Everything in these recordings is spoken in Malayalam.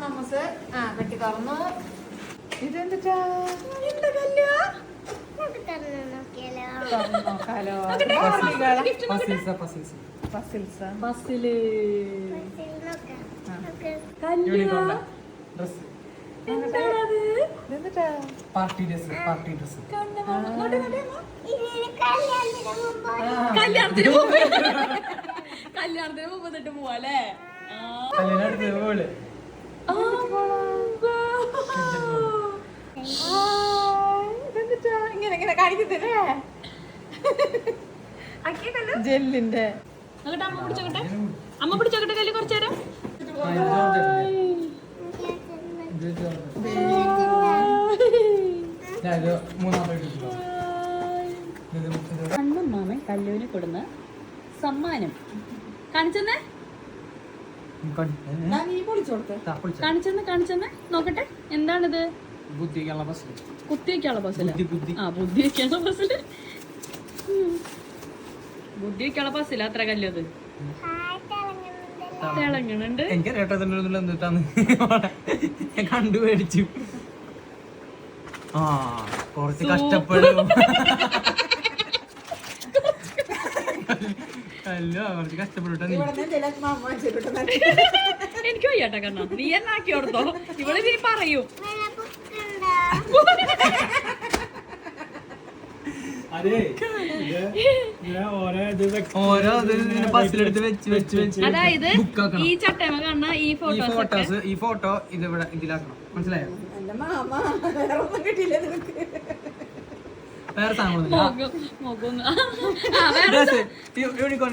മമ്മൂസ് കെട്ടി തുറന്നു. ഇതെന്താ നോക്കാലോ. പാർട്ടി ഡ്രസ് കല്യാണത്തിന് മുമ്പ് തൊട്ട് പോവാല്ലേ? ഇങ്ങനെ ഇങ്ങനെ കാണിക്കത്തില്ലേ ജെല്ലിന്റെ. അമ്മ പിടിച്ചോട്ടെ കല്ല് കുറച്ചു നേരം. കണ്ണും മാമൻ കല്ലുവിന് കൊടുന്ന സമ്മാനം കാണിച്ചെന്നേ കാണിച്ചെന്ന് നോക്കട്ടെ. എന്താണിത്? കുത്തിവെക്കാനുള്ള ബസ്സില്. ബുദ്ധിവെക്കാനുള്ള ബസ്സില്ല അത്ര കല്ലത് തിളങ്ങണുണ്ട്. ഞാൻ കണ്ടുപേടിച്ചു. കുറച്ച് കഷ്ടപ്പെടും. കുറച്ച് കഷ്ടപ്പെട്ടോ. എനിക്ക് വയ്യാട്ടാ കാരണം നീ എന്നാക്കി ഓർത്തോ. ഇവിടെ നീ പറയും അതായത് ഈ ചട്ടമ കാണുന്ന ഈ ഫോട്ടോ ഇതിവിടെ ഇതിലാക്കണം. മനസ്സിലായോ? വേറെ യൂണിക്കോൺ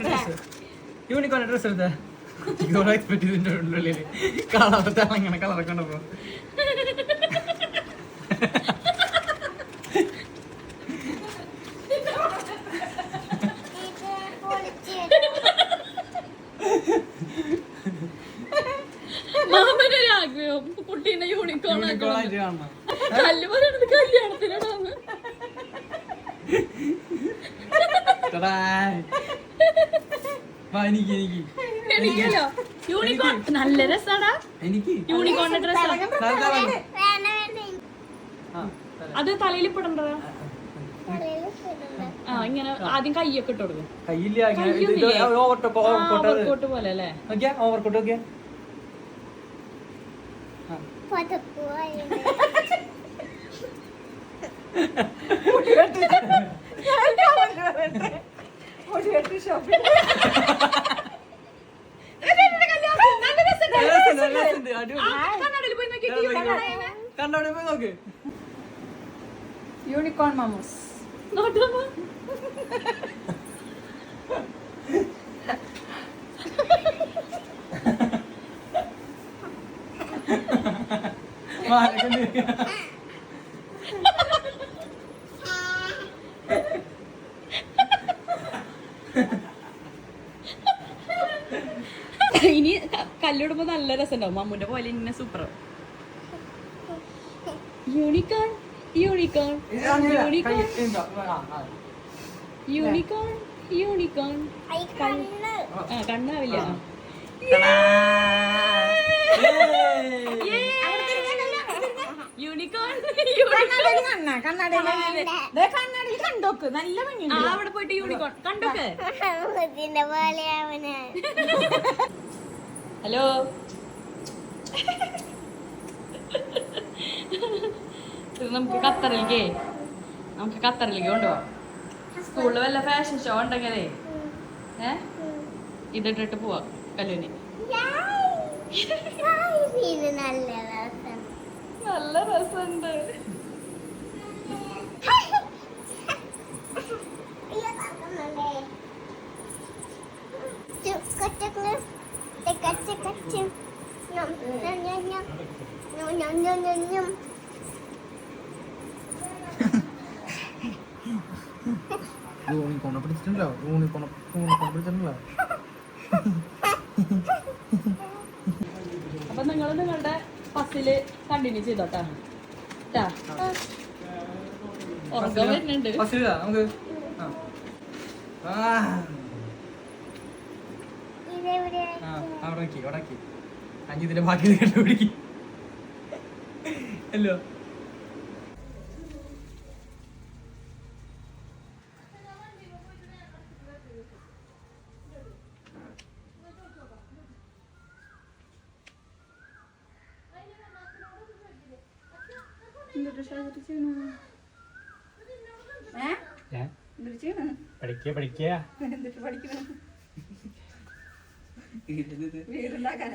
ഡ്രസ് എടുത്ത എക്സ്പെക്ട് ചെയ്തിന്റെ ഉള്ളില് കളർ അങ്ങനെ കളറൊക്കെ ഉണ്ടപ്പോ മാമനൊരാഗ്രഹം കുട്ടീനെ യൂണിക്കോൺ കല്ല് പറയുന്നത് കല്യാണത്തിനാണ്. എനിക്കല്ലോ യൂണിക്കോൺ നല്ല രസാടാ. യൂണിക്കോണിന്റെ ഡ്രസ് അത് തലയിൽ ഇപ്പിടണ്ടതാ. ഇങ്ങനെ ആദ്യം കൈയൊക്കെ ഇട്ട് കൊടുക്കും. ഓവർകോട്ട് പോലെ അല്ലേ? ഓവർകോട്ട് കണ്ണോടെ പോയി നോക്ക്. യൂണിക്കോൺ മമ്മൂസ് ഇനി കല്ലിടുമ്പോ നല്ല രസമുണ്ടാവും. മമ്മൂന്റെ പോലെ ഇന്നെ super. Unicorn unicorn unicorn unicorn കണ്ണാവില്ല. യൂണിക്കോൺ കണ്ണാടി കണ്ടോക്ക് നല്ല ഭംഗിയുണ്ട്. അവിടെ പോയിട്ട് യൂണിക്കോൺ കണ്ടോക്ക്. ഹലോ നമുക്ക് ഖത്തറിലേക്ക് കൊണ്ടുപോവാം. സ്കൂളിൽ വല്ല ഫാഷൻ ഷോ ഉണ്ടെങ്കിലേ ഇതിട്ടിട്ട് പോവാം കല്ലുവിന്. നല്ല രസമുണ്ട്. യൂണിക്കോണ പിടിച്ചിട്ടുണ്ടല്ലോ. അപ്പൊ നിങ്ങൾ നിങ്ങളുടെ ബസ്സില് കണ്ടിന്യൂ ചെയ്തോട്ടാ. ഉറക്കം വരുന്നുണ്ട്. നമുക്ക് അവിടെ അഞ്ചിതിന്റെ ബാക്കി കേട്ടുപിടിക്കും. അല്ലോ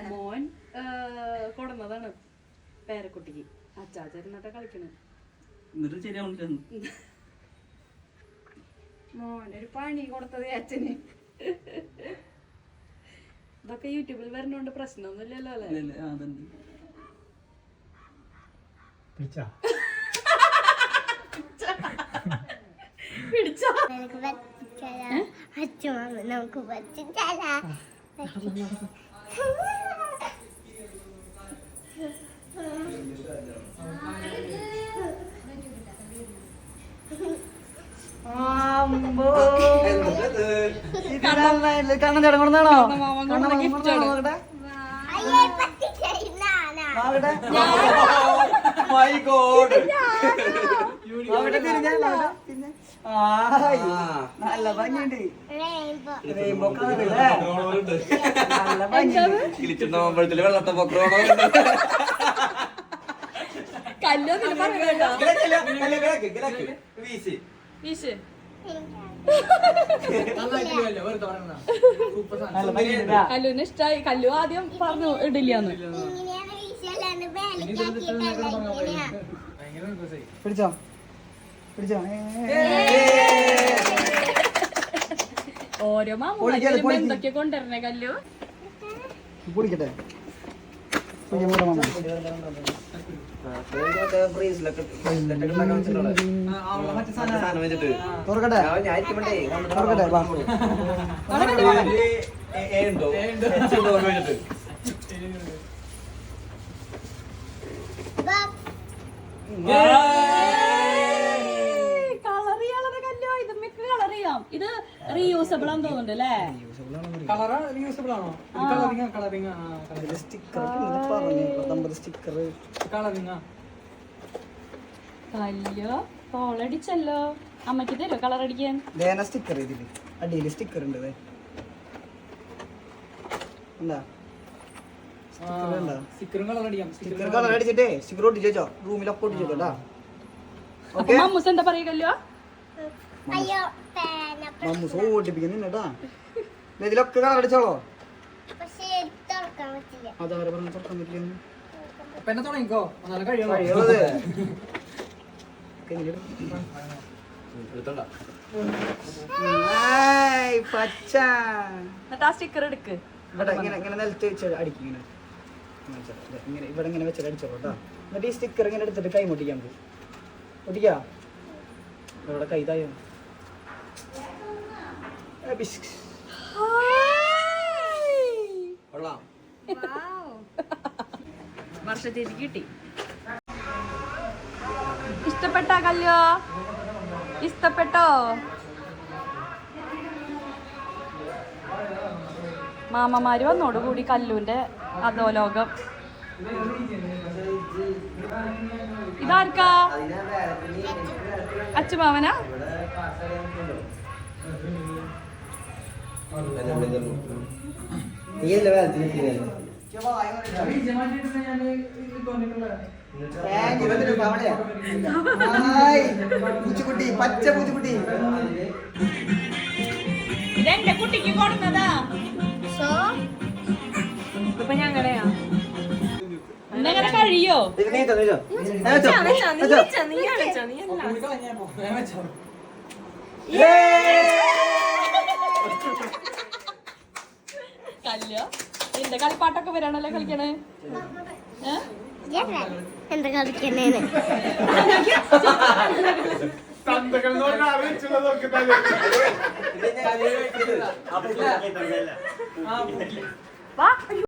മോൻ കൊടുന്നതാണ് പേരക്കുട്ടിക്ക് അച്ചാച്ചേരനൊക്കെ കളിക്കണ മോനൊരു പണി കൊടുത്തത് അച്ഛന്. ഇതൊക്കെ യൂട്യൂബിൽ വരുന്നോണ്ട് പ്രശ്നമൊന്നുമില്ലല്ലോ അല്ലേ? പിടിച്ചോ നമുക്ക് പറ്റിച്ചാലാ കണ്ണൻ ചേട്ടൻ കൊണ്ടാണോ? അയ്യേ പറ്റിച്ചാ നല്ല ഭംഗിയുണ്ട്. റെയിൻബോ നല്ല ഭംഗിയുണ്ട്. കല്ലോന്നില്ല പറയണോ? വീശ്. നല്ല ഭംഗിയുണ്ട്. കല്ലുവിന് ഇഷ്ടായി. കല്ലു ആദ്യം പറഞ്ഞു ഇടില്ലാന്ന്. ഇങ്ങനെയാണ് വീശല്ലാണ്ട് വേലക്കാക്കിയിട്ടല്ല പിടിച്ചോ പിടിച്ചോ. ഓരോ മാമൂലും എന്തൊക്കെ കൊണ്ടുവരണേ കല്ലു. കുടിക്കട്ടെ. തുറക്കട്ടെ തുറക്കട്ടെ. കളർ ചെയ്യാനുള്ള കല്ലോ. ഇത് മിക്ക കളർ ചെയ്യാം. ഇത് റീയൂസബിൾ ആണെന്ന് തോന്നുന്നുണ്ട് അല്ലേ? കല്ലോ കോളടിച്ചല്ലോ. അമ്മക്ക് തരുമോ കളർ അടിക്കാൻ? സ്റ്റിക്കർ ഇതില് അടിയില് സ്റ്റിക്കർ ഉണ്ട്. എന്താ സ്റ്റിക്കർ കളർ അടിച്ചിട്ടേ സ്റ്റിക്കർ ഒട്ടിച്ചോ. റൂമിലൊക്കെ ഒട്ടിച്ചോട്ടാ. മമ്മൂസ് എന്താ പറയുകല്ലോ? അയ്യോ മമ്മൂസ് ഓടിപ്പിക്കുന്നുണ്ടാ. ഇതിലൊക്കെ കളർ അടിച്ചോളോ. പക്ഷേ തുറക്കാൻ പറ്റില്ല. അതാരെ പറഞ്ഞു തുറക്കാൻ പറ്റില്ല? പച്ച എന്നിട്ട് ആ സ്റ്റിക്കർ എടുക്ക്. ഇവിടെ ഇങ്ങനെ ഇങ്ങനെ നിലത്ത് വെച്ച് അടിക്കും. ഇങ്ങനെ ഇങ്ങനെ ഇവിടെ ഇങ്ങനെ വെച്ചിട്ട് അടിച്ചോളൂ കേട്ടോ. എന്നിട്ട് ഈ സ്റ്റിക്കർ ഇങ്ങനെ എടുത്തിട്ട് കൈ മുട്ടിക്കാൻ പറ്റും. ഒട്ടിക്കാ ഇവിടെ കൈതായോ. വർഷത്തേക്ക് കിട്ടി. ഇഷ്ടപ്പെട്ട കല്ലോ? ഇഷ്ടപ്പെട്ടോ? മാമമാര് വന്നോടുകൂടി കല്ലുവിന്റെ അധോലോകം. ഇതാർക്കാ? അച്ചുമാവനാ? പൂച്ചുകുട്ടി പച്ച പൂച്ചുകുട്ടി. ഇതെന്റെ കുട്ടിക്ക് കൊടുക്കുന്നതാ. ഇപ്പൊ ഞങ്ങളെയാ ഇന്നെങ്ങനെ കഴിയോ? കല്ലോ നിന്റെ കളിപ്പാട്ടൊക്കെ വരാണല്ലോ കളിക്കണേ. എന്താ കളിക്കുന്നേന്ന് വാ.